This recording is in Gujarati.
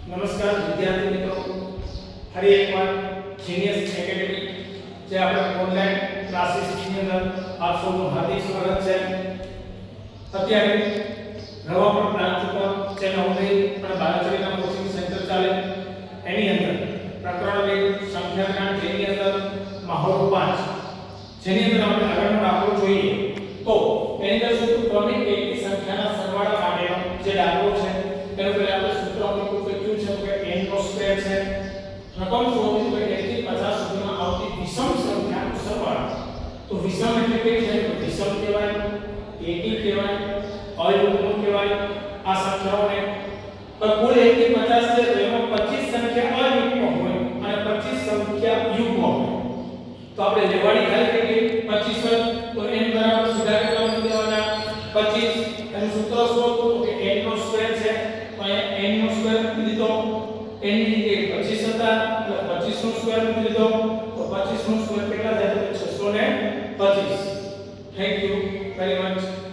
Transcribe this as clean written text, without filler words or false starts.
નમસ્કાર વિદ્યાર્થી મિત્રો, ફરી એકવાર જીનિયસ એકેડમી જે આપણે ઓનલાઈન ક્લાસીસની અંદર આપ સૌનું હાર્દિક સ્વાગત છે. અત્યારે રવાપર બ્રાન્ચ ઉપર જે નવોદય અને બાલચરિત્રના કોચિંગ સેન્ટર ચાલે એની અંદર પ્રકરણ 2 સંખ્યા જ્ઞાન જેની અંદર માહોલ 5 જેની અંદર આપણે આગળનો દાખલો જોઈએ તો એની અંદર શું ક્રમિક એકની સંખ્યાના સરવાળા માટેનો જે દાખલો છે તેનો પહેલા આપણે સૂત્ર મૂક્યું કે n નો સ્ક્વેર છે. રકમ શોધવી તો 1 થી 50 સુધીમાં આવતી વિષમ સંખ્યાનો સરવાળો. તો વિષમ એટલે કઈ છે? તો વિષમ કહેવાય, એકી કહેવાય, અયુગ્મ કહેવાય આ સંખ્યાઓને. પણ કુલ 1 થી 50 છે તો એમાં 25 સંખ્યા અયુગ્મ હોય અને 25 સંખ્યા યુગ્મ હોય. તો આપણે લેવાની ખાલી કેટલી 25 તો n બરાબર સીધા કેટલા મૂકી દેવાના 25. એનું સૂત્ર શું હતું કે n નો સ્ક્વેર છે તો અહીંયા n નો સ્ક્વેર મૂકી દીધો. n ની જગ્યાએ 25 હતા એટલે 25 નો સ્ક્વેર મૂકી દીધો તો 25 નો સ્ક્વેર કેટલા થાય તો 625. Thank you very much.